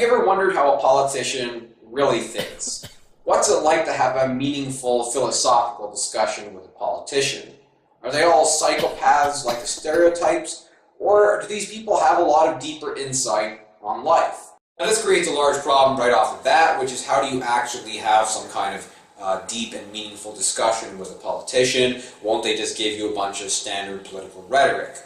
you ever wondered how a politician really thinks? What's it like to have a meaningful philosophical discussion with a politician? Are they all psychopaths like the stereotypes, or do these people have a lot of deeper insight on life? Now this creates a large problem right off the bat, which is how do you actually have some kind of deep and meaningful discussion with a politician? Won't they just give you a bunch of standard political rhetoric?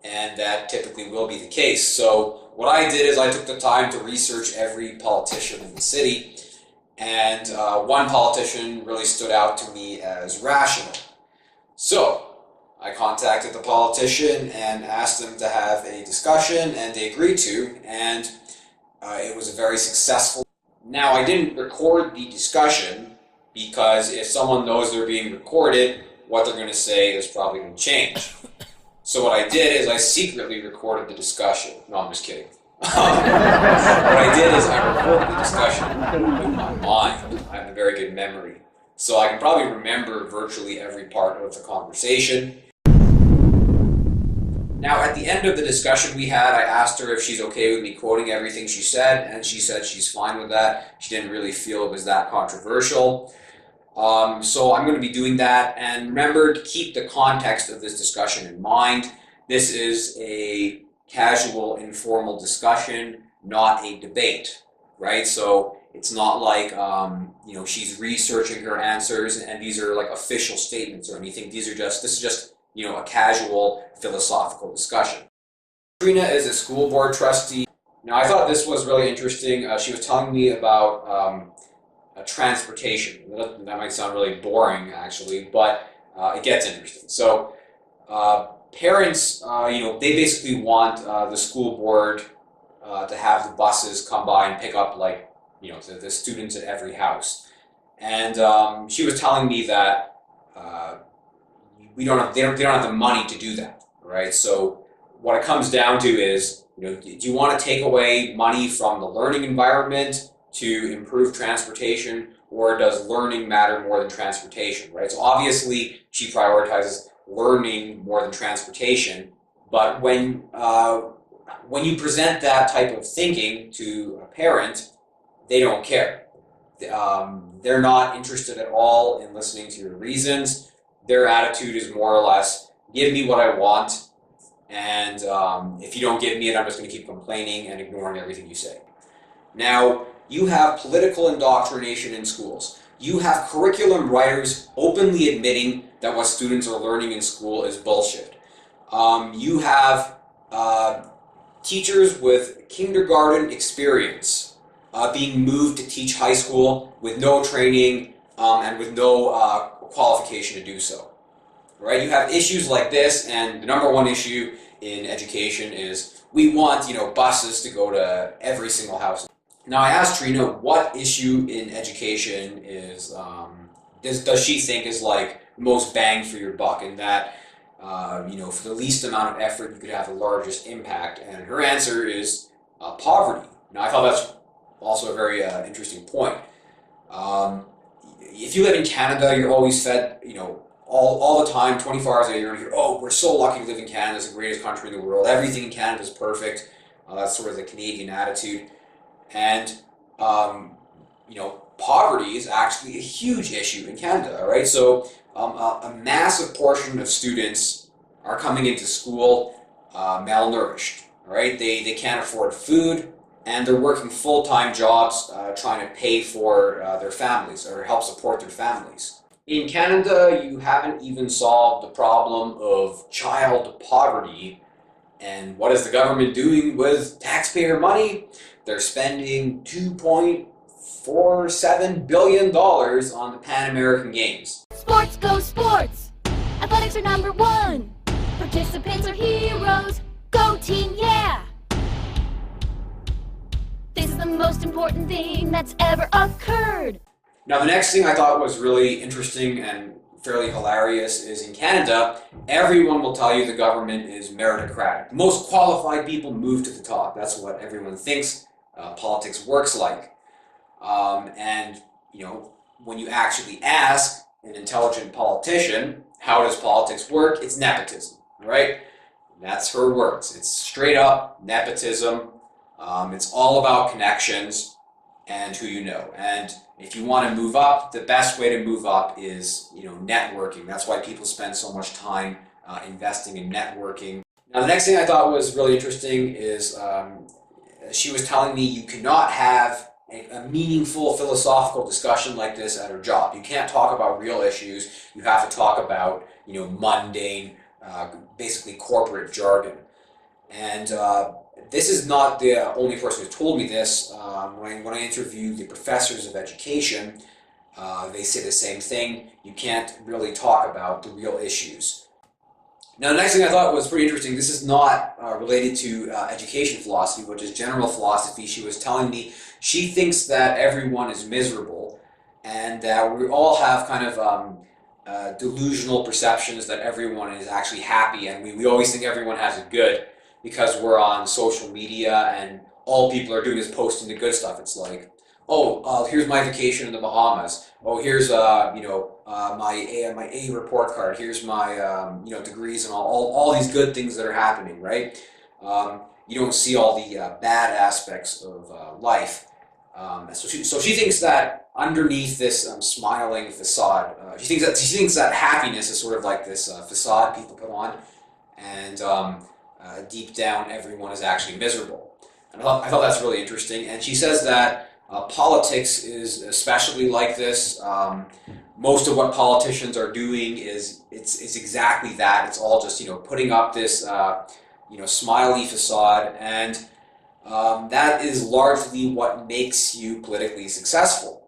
And that typically will be the case. So what I did is I took the time to research every politician in the city, and one politician really stood out to me as rational. So I contacted the politician and asked them to have a discussion, and they agreed to, and it was a very successful. Now I didn't record the discussion because if someone knows they're being recorded, what they're going to say is probably going to change. So what I did is I secretly recorded the discussion. No, I'm just kidding. What I did is I recorded the discussion with my mind. I have a very good memory. So I can probably remember virtually every part of the conversation. Now at the end of the discussion we had, I asked her if she's okay with me quoting everything she said, and she said she's fine with that. She didn't really feel it was that controversial. So I'm going to be doing that, and remember to keep the context of this discussion in mind. This is a casual, informal discussion, not a debate, right? So it's not like, she's researching her answers and these are like official statements or anything. This is just, a casual philosophical discussion. Trina is a school board trustee. Now I thought this was really interesting. She was telling me about transportation. That might sound really boring, actually, but it gets interesting. So, parents, they basically want the school board to have the buses come by and pick up, the students at every house. And she was telling me that they don't have the money to do that, right? So, what it comes down to is, do you want to take away money from the learning environment to improve transportation, or does learning matter more than transportation, right? So obviously she prioritizes learning more than transportation, but when you present that type of thinking to a parent, they don't care. They're not interested at all in listening to your reasons. Their attitude is more or less, give me what I want, and if you don't give me it, I'm just going to keep complaining and ignoring everything you say. Now, you have political indoctrination in schools. You have curriculum writers openly admitting that what students are learning in school is bullshit. You have teachers with kindergarten experience being moved to teach high school with no training and with no qualification to do so. Right? You have issues like this, and the number one issue in education is we want buses to go to every single house. Now I asked Trina what issue in education is does she think is like most bang for your buck, and that for the least amount of effort you could have the largest impact, and her answer is poverty. Now I thought that's also a very interesting point. If you live in Canada, you're always fed all the time, 24 hours a day, you're going to hear, oh, we're so lucky to live in Canada, it's the greatest country in the world, everything in Canada is perfect. That's sort of the Canadian attitude. And, poverty is actually a huge issue in Canada, right? So a massive portion of students are coming into school malnourished, right? They can't afford food, and they're working full-time jobs trying to pay for their families or help support their families. In Canada, you haven't even solved the problem of child poverty. And what is the government doing with taxpayer money? They're spending $2.47 billion on the Pan American Games. Sports go sports! Athletics are number one! Participants are heroes! Go team, yeah! This is the most important thing that's ever occurred! Now the next thing I thought was really interesting and fairly hilarious is in Canada, everyone will tell you the government is meritocratic. The most qualified people move to the top. That's what everyone thinks politics works like. And when you actually ask an intelligent politician, how does politics work? It's nepotism, right? That's her words. It's straight up nepotism. It's all about connections and who you know. And if you want to move up, the best way to move up is, networking. That's why people spend so much time investing in networking. Now, the next thing I thought was really interesting is she was telling me you cannot have a meaningful philosophical discussion like this at her job. You can't talk about real issues. You have to talk about, mundane, basically corporate jargon. And this is not the only person who told me this. When I interviewed the professors of education, they say the same thing. You can't really talk about the real issues. Now, the next thing I thought was pretty interesting. This is not related to education philosophy, which is general philosophy. She was telling me she thinks that everyone is miserable and that we all have kind of delusional perceptions that everyone is actually happy, and we always think everyone has it good because we're on social media and all people are doing is posting the good stuff. It's like, oh, here's my vacation in the Bahamas. Oh, here's my A report card. Here's my degrees and all these good things that are happening, right? You don't see all the bad aspects of life. So she thinks that underneath this smiling facade, she thinks that happiness is sort of like this facade people put on, and deep down everyone is actually miserable. And I thought that's really interesting. And she says that politics is especially like this. Most of what politicians are doing is it's exactly that. It's all just putting up this smiley facade, and that is largely what makes you politically successful.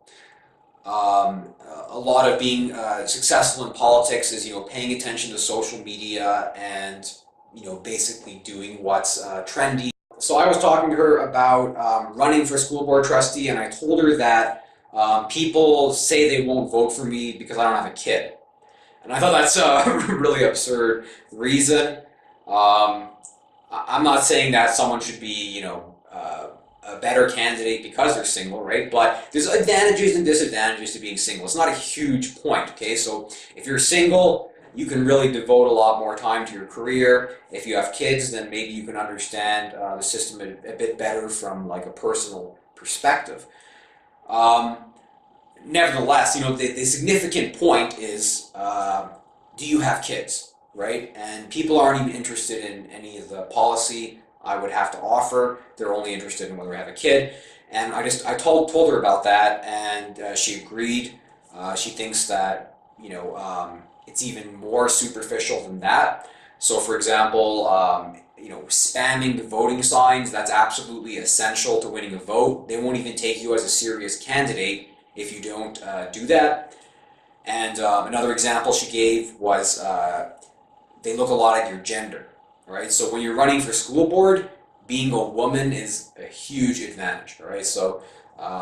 A lot of being successful in politics is paying attention to social media and basically doing what's trendy. So I was talking to her about running for school board trustee, and I told her that people say they won't vote for me because I don't have a kid. And I thought that's a really absurd reason. I'm not saying that someone should be, a better candidate because they're single, right? But there's advantages and disadvantages to being single. It's not a huge point, okay? So if you're single, you can really devote a lot more time to your career. If you have kids, then maybe you can understand the system a bit better from like a personal perspective. Nevertheless, the significant point is, do you have kids, right? And people aren't even interested in any of the policy I would have to offer. They're only interested in whether I have a kid. And I told her about that, and she agreed. She thinks that, it's even more superficial than that. So, for example, spamming the voting signs, that's absolutely essential to winning a vote. They won't even take you as a serious candidate if you don't do that. And another example she gave was they look a lot at your gender, right? So when you're running for school board, being a woman is a huge advantage, right? So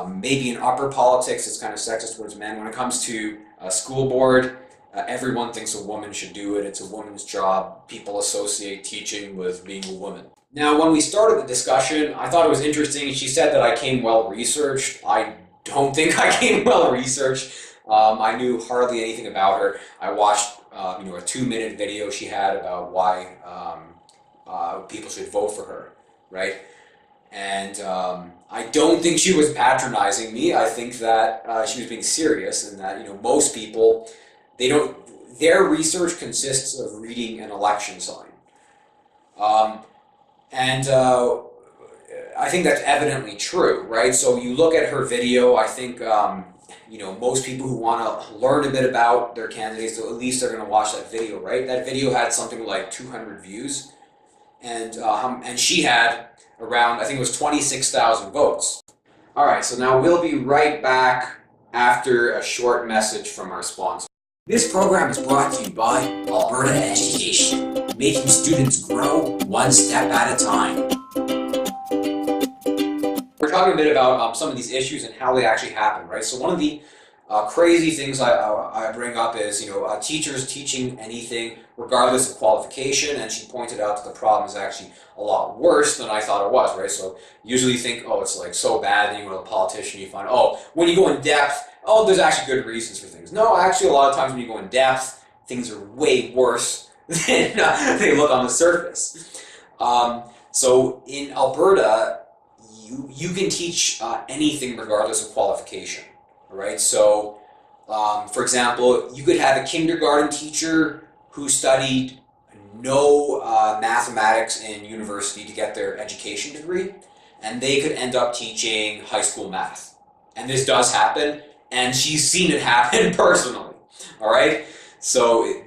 maybe in upper politics, it's kind of sexist towards men. When it comes to school board, everyone thinks a woman should do it. It's a woman's job. People associate teaching with being a woman. Now, when we started the discussion, I thought it was interesting. She said that I came well-researched. I don't think I came well-researched. I knew hardly anything about her. I watched a 2-minute video she had about why people should vote for her, right? And I don't think she was patronizing me. I think that she was being serious, and that most people, their research consists of reading an election sign. And I think that's evidently true, right? So you look at her video, I think, most people who want to learn a bit about their candidates, at least they're going to watch that video, right? That video had something like 200 views, and she had around, I think it was 26,000 votes. All right, so now we'll be right back after a short message from our sponsor. This program is brought to you by Alberta Education, making students grow one step at a time. We're talking a bit about some of these issues and how they actually happen, right? So one of the crazy things I bring up is, teachers teaching anything regardless of qualification, and she pointed out that the problem is actually a lot worse than I thought it was, right? So usually you think, oh, it's like so bad, then you go to a politician, you find, oh, when you go in depth, oh, there's actually good reasons for things. No, actually a lot of times when you go in depth, things are way worse than they look on the surface. So in Alberta, you can teach anything regardless of qualification. All right, so for example, you could have a kindergarten teacher who studied no mathematics in university to get their education degree, and they could end up teaching high school math. And this does happen, and she's seen it happen personally. All right, so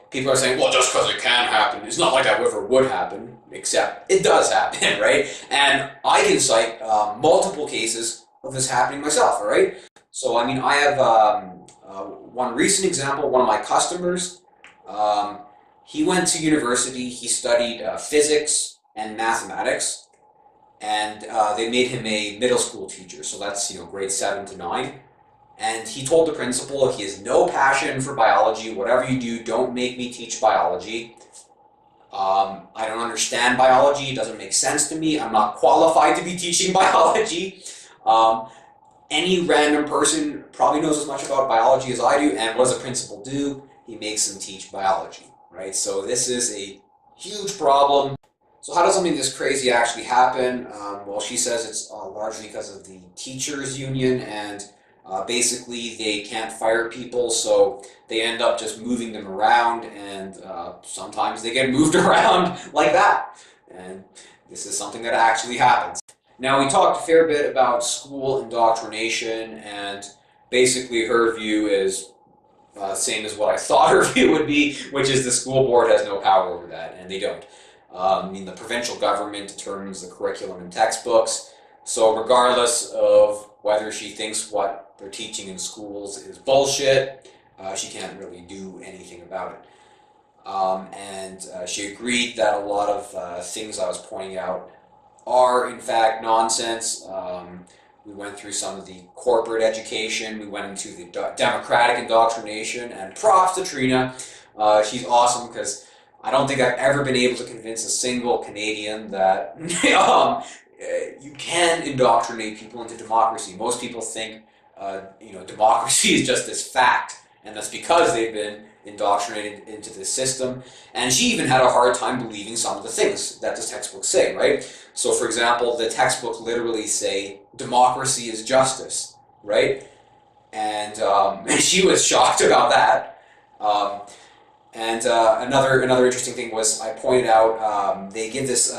people are saying, well, just because it can happen, it's not like that ever would happen, except it does happen, right? And I can cite multiple cases of this happening myself, all right? So, I mean, I have one recent example, one of my customers, he went to university, he studied physics and mathematics, and they made him a middle school teacher, so that's, grade 7 to 9. And he told the principal he has no passion for biology. Whatever you do, don't make me teach biology. I don't understand biology. It doesn't make sense to me. I'm not qualified to be teaching biology. Any random person probably knows as much about biology as I do. And what does a principal do? He makes them teach biology, right? So this is a huge problem. So how does something this crazy actually happen? Well, she says it's largely because of the teachers union, and basically they can't fire people, so they end up just moving them around, and sometimes they get moved around like that. And this is something that actually happens. Now, we talked a fair bit about school indoctrination, and basically her view is same as what I thought her view would be, which is the school board has no power over that, and they don't. I mean, the provincial government determines the curriculum and textbooks, so regardless of whether she thinks what they're teaching in schools is bullshit, she can't really do anything about it. And she agreed that a lot of things I was pointing out are in fact nonsense. We went through some of the corporate education, we went into the democratic indoctrination, and props to Trina. She's awesome, because I don't think I've ever been able to convince a single Canadian that you can indoctrinate people into democracy. Most people think democracy is just this fact, and that's because they've been indoctrinated into this system. And she even had a hard time believing some of the things that the textbooks say, right? So, for example, the textbooks literally say democracy is justice, right? And she was shocked about that. Another interesting thing was I pointed out they give this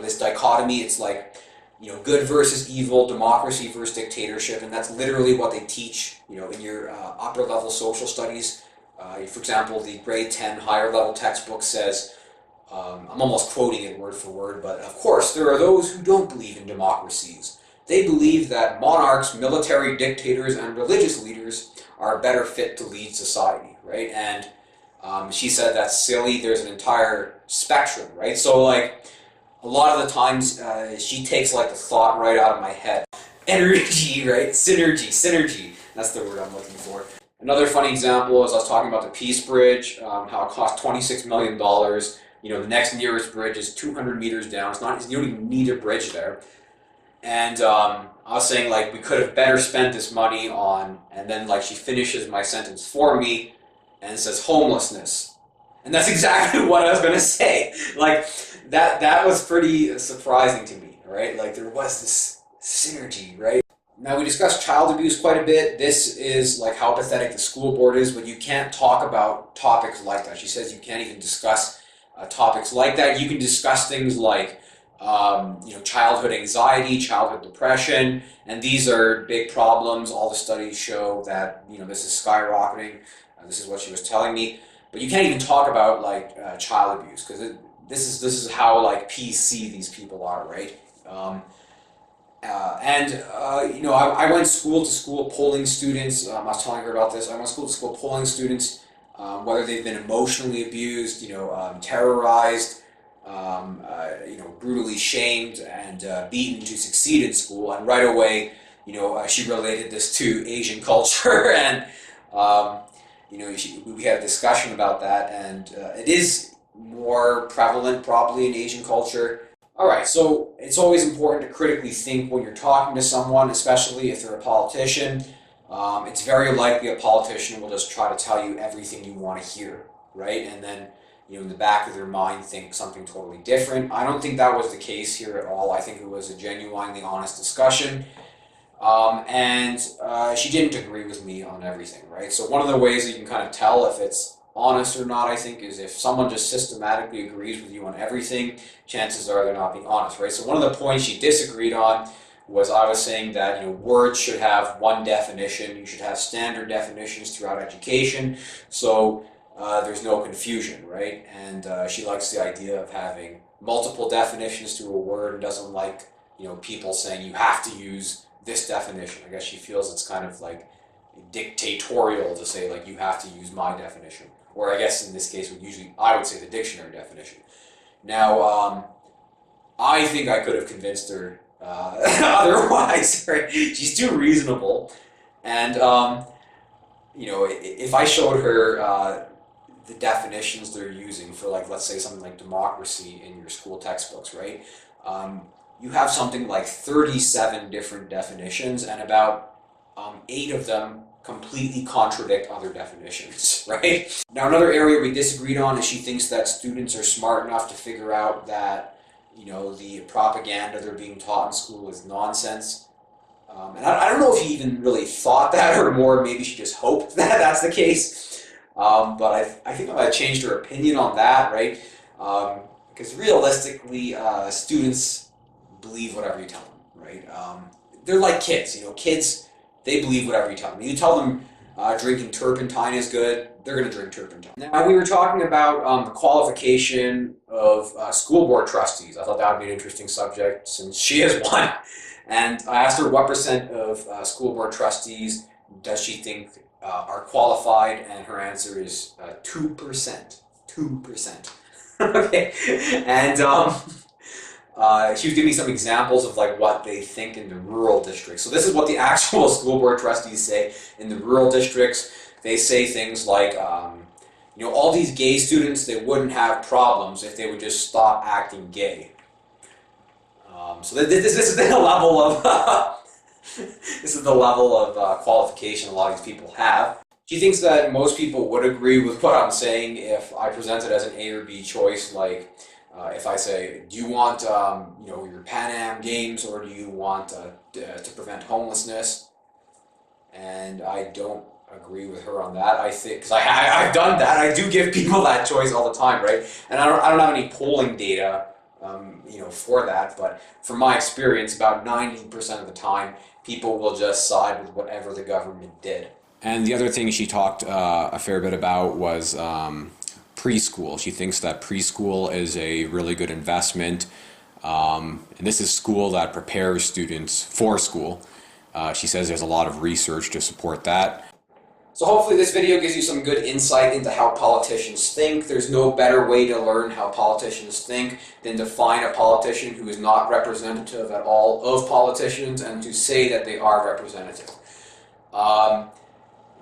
this dichotomy. It's like good versus evil, democracy versus dictatorship, and that's literally what they teach in your upper level social studies. For example, the grade 10 higher level textbook says, I'm almost quoting it word for word, but of course there are those who don't believe in democracies. They believe that monarchs, military dictators, and religious leaders are better fit to lead society, right? And she said that's silly. There's an entire spectrum, right? So like a lot of the times she takes like the thought right out of my head. Energy, right? Synergy. That's the word I'm looking for. Another funny example is I was talking about the Peace Bridge, how it cost $26 million. The next nearest bridge is 200 meters down. You don't even need a bridge there. And I was saying like we could have better spent this money on, and then like she finishes my sentence for me and says homelessness. And that's exactly what I was going to say. Like that was pretty surprising to me, right? Like there was this synergy, right? Now, we discussed child abuse quite a bit. This is like how pathetic the school board is, but you can't talk about topics like that. She says you can't even discuss topics like that. You can discuss things like childhood anxiety, childhood depression, and these are big problems. All the studies show that this is skyrocketing. This is what she was telling me. But you can't even talk about like child abuse, because this is how like PC these people are, right? I went school to school polling students. I was telling her about this. I went school to school polling students, whether they've been emotionally abused, terrorized, brutally shamed and beaten to succeed in school. And right away, she related this to Asian culture, and we had a discussion about that, and it is more prevalent probably in Asian culture. Alright, so it's always important to critically think when you're talking to someone, especially if they're a politician. It's very likely a politician will just try to tell you everything you want to hear, right? And then, in the back of their mind think something totally different. I don't think that was the case here at all. I think it was a genuinely honest discussion. And she didn't agree with me on everything, right? So one of the ways that you can kind of tell if it's honest or not, I think, is if someone just systematically agrees with you on everything, chances are they're not being honest, right? So one of the points she disagreed on was I was saying that words should have one definition. You should have standard definitions throughout education, so there's no confusion, right? And she likes the idea of having multiple definitions to a word and doesn't like people saying you have to use this definition. I guess she feels it's kind of like dictatorial to say like you have to use my definition, or I guess in this case I would say the dictionary definition. Now I think I could have convinced her otherwise. Right? She's too reasonable, and if I showed her the definitions they're using for, like, let's say something like democracy in your school textbooks, right? You have something like 37 different definitions, and about 8 of them completely contradict other definitions, right? Now, another area we disagreed on is she thinks that students are smart enough to figure out that, the propaganda they're being taught in school is nonsense. And I don't know if he even really thought that, or more, maybe she just hoped that that's the case. But I think I changed her opinion on that, right? Because realistically, students believe whatever you tell them, right? They're like kids, kids, they believe whatever you tell them. You tell them drinking turpentine is good, they're going to drink turpentine. Now, we were talking about the qualification of school board trustees. I thought that would be an interesting subject since she is one. And I asked her what percent of school board trustees does she think are qualified, and her answer is 2%. 2%. Okay, and she was giving me some examples of like what they think in the rural districts. So this is what the actual school board trustees say in the rural districts. They say things like, all these gay students, they wouldn't have problems if they would just stop acting gay. So this is the level of this is the level of qualification a lot of these people have. She thinks that most people would agree with what I'm saying if I present it as an A or B choice, like if I say, do you want your Pan Am Games, or do you want to prevent homelessness? And I don't agree with her on that. I think, because I've done that, I do give people that choice all the time, right? And I don't have any polling data for that, but from my experience, about 90% of the time, people will just side with whatever the government did. And the other thing she talked a fair bit about was preschool. She thinks that preschool is a really good investment, and this is school that prepares students for school. She says there's a lot of research to support that. So hopefully this video gives you some good insight into how politicians think. There's no better way to learn how politicians think than to find a politician who is not representative at all of politicians and to say that they are representative.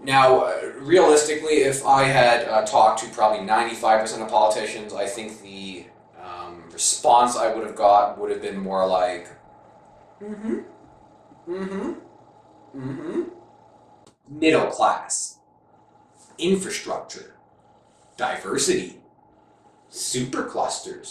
Now, realistically, if I had talked to probably 95% of politicians, I think the response I would have got would have been more like, middle class, infrastructure, diversity, superclusters,